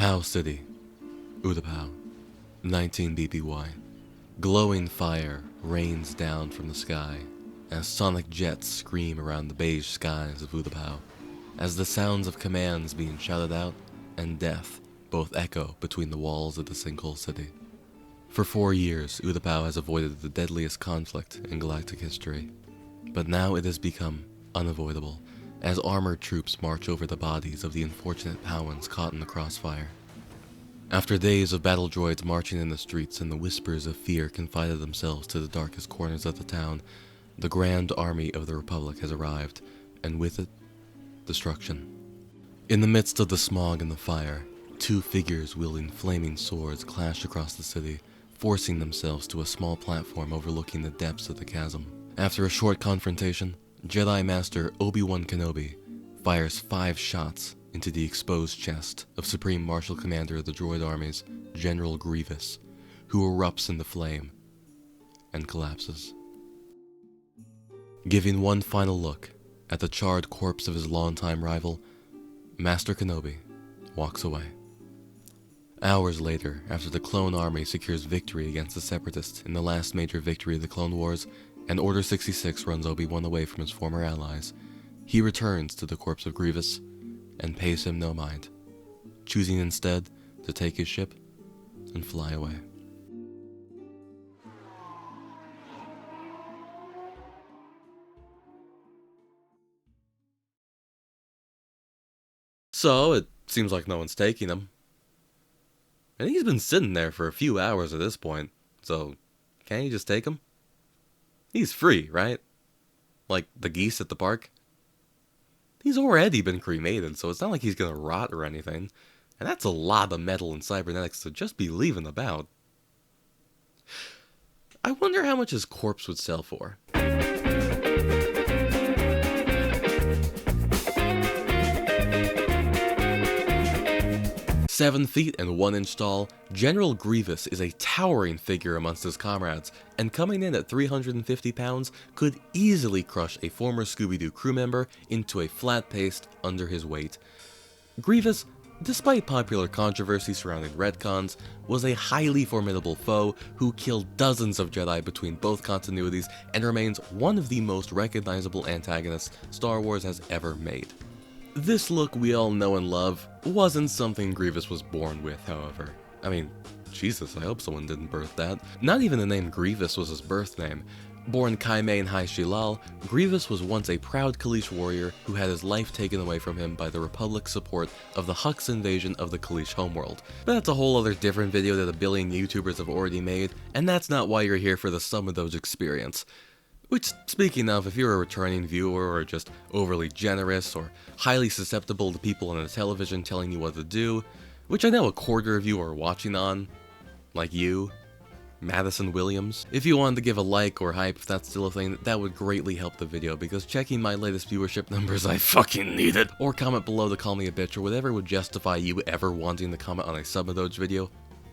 Pow City, Utapau, 19 BPY. Glowing fire rains down from the sky as sonic jets scream around the beige skies of Utapau, as the sounds of commands being shouted out and death both echo between the walls of the sinkhole city. For 4 years, Utapau has avoided the deadliest conflict in galactic history, but now it has become unavoidable as armored troops march over the bodies of the unfortunate Pauans caught in the crossfire. After days of battle droids marching in the streets and the whispers of fear confided themselves to the darkest corners of the town, the Grand Army of the Republic has arrived, and with it, destruction. In the midst of the smog and the fire, 2 figures wielding flaming swords clash across the city, forcing themselves to a small platform overlooking the depths of the chasm. After a short confrontation, Jedi Master Obi-Wan Kenobi fires 5 shots into the exposed chest of Supreme Marshal Commander of the droid armies, General Grievous, who erupts into flame and collapses. Giving one final look at the charred corpse of his longtime rival, Master Kenobi walks away. Hours later, after the clone army secures victory against the Separatists in the last major victory of the Clone Wars, and Order 66 runs Obi-Wan away from his former allies, he returns to the corpse of Grievous and pays him no mind, choosing instead to take his ship and fly away. So, it seems like no one's taking him. And he's been sitting there for a few hours at this point, so can't you just take him? He's free, right? Like the geese at the park? He's already been cremated, so it's not like he's gonna rot or anything. And that's a lot of metal and cybernetics to just be leaving about. I wonder how much his corpse would sell for. 7 feet and 1 inch tall, General Grievous is a towering figure amongst his comrades, and coming in at 350 pounds, could easily crush a former Scooby-Doo crew member into a flat paste under his weight. Grievous, despite popular controversy surrounding retcons, was a highly formidable foe who killed dozens of Jedi between both continuities and remains one of the most recognizable antagonists Star Wars has ever made. This look we all know and love wasn't something Grievous was born with, however. I mean, Jesus, I hope someone didn't birth that. Not even the name Grievous was his birth name. Born Kaimane Hai Shilal, Grievous was once a proud Kaleesh warrior who had his life taken away from him by the Republic's support of the Hux invasion of the Kaleesh homeworld. But that's a whole other different video that a billion YouTubers have already made, and that's not why you're here for the Some of Those experience. Which, speaking of, if you're a returning viewer or just overly generous or highly susceptible to people on the television telling you what to do, which I know a quarter of you are watching on, like you, Madison Williams. If you wanted to give a like or hype, if that's still a thing, that would greatly help the video, because checking my latest viewership numbers, I fucking need it. Or comment below to call me a bitch or whatever would justify you ever wanting to comment on a Some of Those video,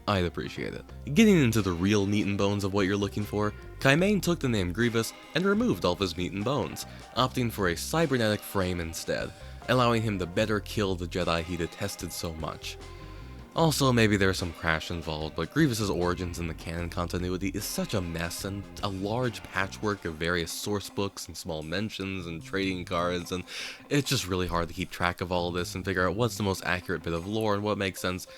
I'd appreciate it. Getting into the real meat and bones of what you're looking for, Kaimane took the name Grievous and removed all of his meat and bones, opting for a cybernetic frame instead, allowing him to better kill the Jedi he detested so much. Also, maybe there's some crash involved, but Grievous's origins in the canon continuity is such a mess and a large patchwork of various source books and small mentions and trading cards, and it's just really hard to keep track of all of this and figure out what's the most accurate bit of lore and what makes sense.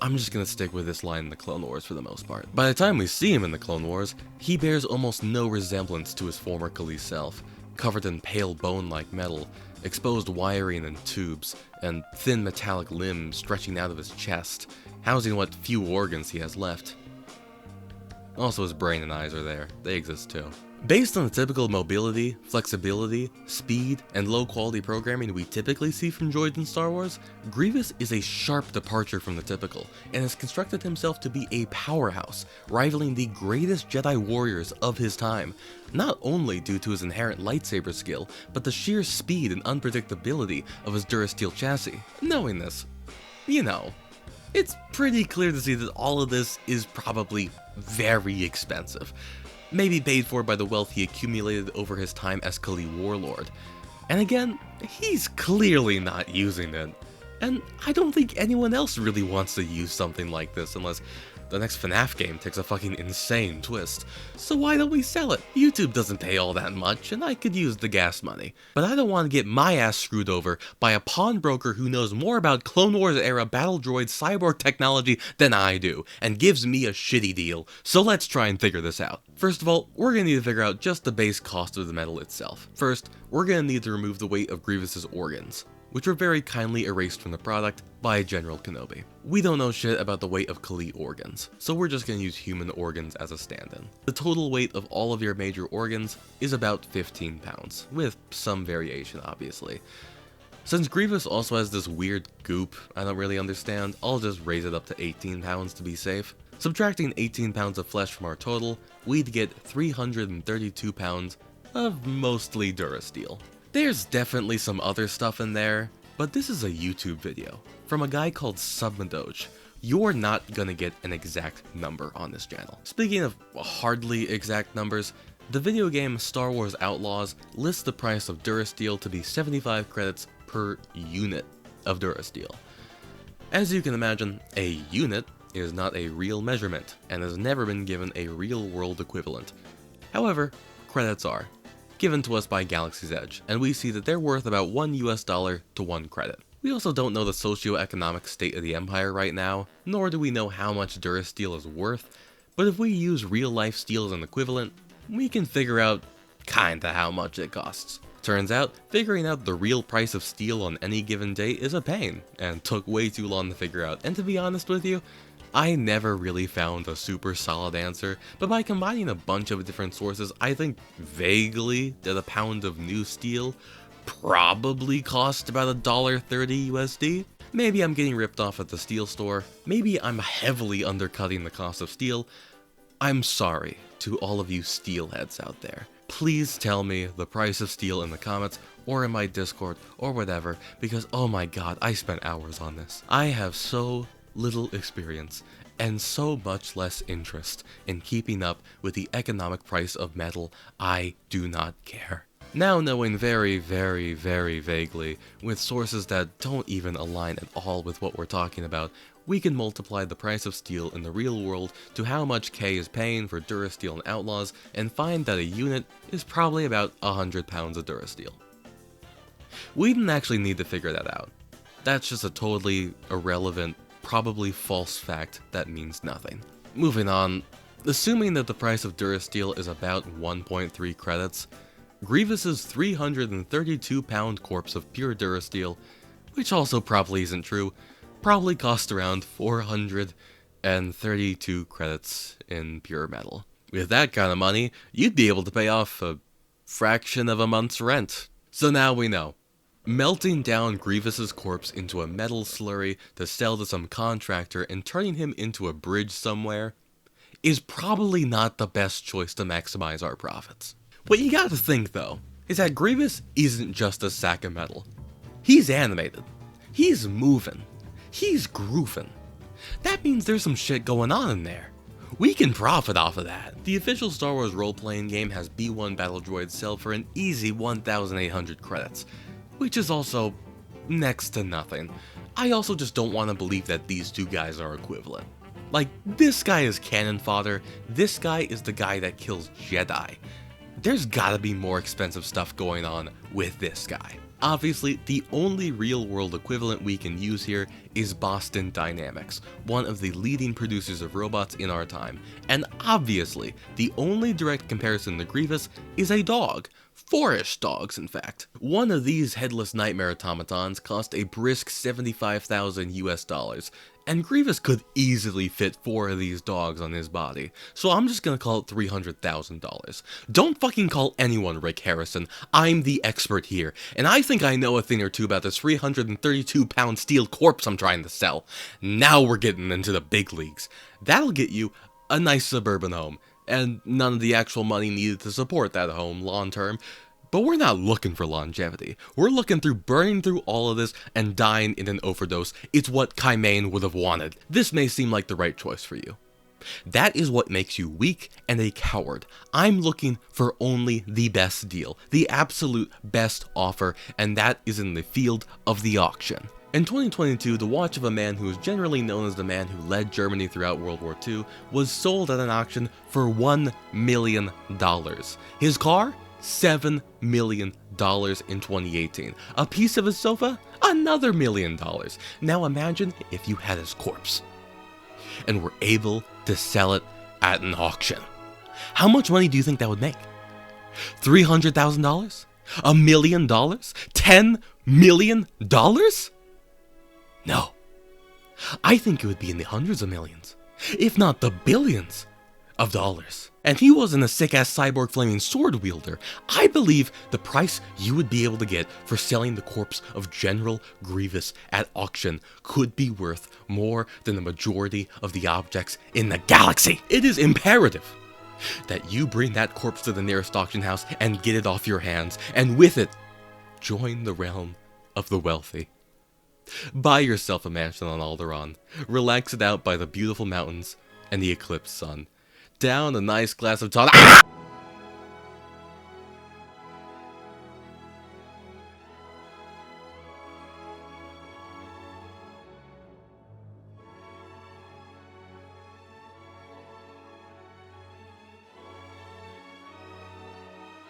I'm just gonna stick with this line in the Clone Wars for the most part. By the time we see him in the Clone Wars, he bears almost no resemblance to his former Kaleesh self, covered in pale bone-like metal, exposed wiring and tubes, and thin metallic limbs stretching out of his chest, housing what few organs he has left. Also, his brain and eyes are there. They exist too. Based on the typical mobility, flexibility, speed, and low-quality programming we typically see from droids in Star Wars, Grievous is a sharp departure from the typical, and has constructed himself to be a powerhouse, rivaling the greatest Jedi warriors of his time, not only due to his inherent lightsaber skill, but the sheer speed and unpredictability of his Durasteel chassis. Knowing this, you know, it's pretty clear to see that all of this is probably very expensive. Maybe paid for by the wealth he accumulated over his time as Kaleesh warlord. And again, he's clearly not using it. And I don't think anyone else really wants to use something like this unless the next FNAF game takes a fucking insane twist. So why don't we sell it? YouTube doesn't pay all that much, and I could use the gas money. But I don't want to get my ass screwed over by a pawnbroker who knows more about Clone Wars era battle droid cyborg technology than I do, and gives me a shitty deal. So let's try and figure this out. First of all, we're gonna need to figure out just the base cost of the metal itself. First, we're gonna need to remove the weight of Grievous's organs, which were very kindly erased from the product by General Kenobi. We don't know shit about the weight of Kali organs, so we're just gonna use human organs as a stand-in. The total weight of all of your major organs is about 15 pounds, with some variation obviously. Since Grievous also has this weird goop I don't really understand, I'll just raise it up to 18 pounds to be safe. Subtracting 18 pounds of flesh from our total, we'd get 332 pounds of mostly Durasteel. There's definitely some other stuff in there, but this is a YouTube video from a guy called Submadoge. You're not gonna get an exact number on this channel. Speaking of hardly exact numbers, the video game Star Wars Outlaws lists the price of Durasteel to be 75 credits per unit of Durasteel. As you can imagine, a unit is not a real measurement and has never been given a real-world equivalent. However, credits are given to us by Galaxy's Edge, and we see that they're worth about $1 to 1 credit. We also don't know the socio-economic state of the Empire right now, nor do we know how much Durasteel is worth, but if we use real-life steel as an equivalent, we can figure out kinda how much it costs. Turns out, figuring out the real price of steel on any given day is a pain, and took way too long to figure out, and to be honest with you, I never really found a super solid answer, but by combining a bunch of different sources, I think vaguely that a pound of new steel probably cost about $1.30 USD. Maybe I'm getting ripped off at the steel store, maybe I'm heavily undercutting the cost of steel. I'm sorry to all of you steelheads out there. Please tell me the price of steel in the comments, or in my Discord, or whatever, because oh my god, I spent hours on this. I have so little experience, and so much less interest in keeping up with the economic price of metal, I do not care. Now knowing very vaguely, with sources that don't even align at all with what we're talking about, we can multiply the price of steel in the real world to how much K is paying for Durasteel and Outlaws, and find that a unit is probably about 100 pounds of Durasteel. We didn't actually need to figure that out. That's just a totally irrelevant, probably false fact that means nothing. Moving on, assuming that the price of Durasteel is about 1.3 credits, Grievous's 332 pound corpse of pure Durasteel, which also probably isn't true, probably cost around 432 credits in pure metal. With that kind of money, you'd be able to pay off a fraction of a month's rent. So now we know. Melting down Grievous's corpse into a metal slurry to sell to some contractor and turning him into a bridge somewhere is probably not the best choice to maximize our profits. What you gotta think though, is that Grievous isn't just a sack of metal. He's animated. He's moving. He's grooving. That means there's some shit going on in there. We can profit off of that. The official Star Wars role-playing game has B1 battle droids sell for an easy 1,800 credits, which is also next to nothing. I also just don't want to believe that these two guys are equivalent. Like, this guy is cannon fodder, this guy is the guy that kills Jedi. There's gotta be more expensive stuff going on with this guy. Obviously, the only real-world equivalent we can use here is Boston Dynamics, one of the leading producers of robots in our time, and obviously, the only direct comparison to Grievous is a dog. 4-ish dogs, in fact. One of these headless nightmare automatons cost a brisk $75,000 US, and Grievous could easily fit 4 of these dogs on his body, so I'm just gonna call it $300,000. Don't fucking call anyone Rick Harrison, I'm the expert here, and I think I know a thing or two about this 332-pound steel corpse I'm trying to sell. Now we're getting into the big leagues. That'll get you a nice suburban home, and none of the actual money needed to support that home long term. But we're not looking for longevity. We're looking through burning through all of this and dying in an overdose. It's what Kaimain would have wanted. This may seem like the right choice for you. That is what makes you weak and a coward. I'm looking for only the best deal, the absolute best offer, and that is in the field of the auction. In 2022, the watch of a man who is generally known as the man who led Germany throughout World War II was sold at an auction for $1 million. His car? $7 million in 2018. A piece of his sofa? Another $1 million. Now imagine if you had his corpse and were able to sell it at an auction. How much money do you think that would make? $300,000? $1 million? $10 million? No. I think it would be in the hundreds of millions, if not the billions of dollars. And he wasn't a sick-ass cyborg flaming sword wielder. I believe the price you would be able to get for selling the corpse of General Grievous at auction could be worth more than the majority of the objects in the galaxy. It is imperative that you bring that corpse to the nearest auction house and get it off your hands, and with it, join the realm of the wealthy. Buy yourself a mansion on Alderaan, relax it out by the beautiful mountains and the eclipsed sun. Down a nice glass of tonic.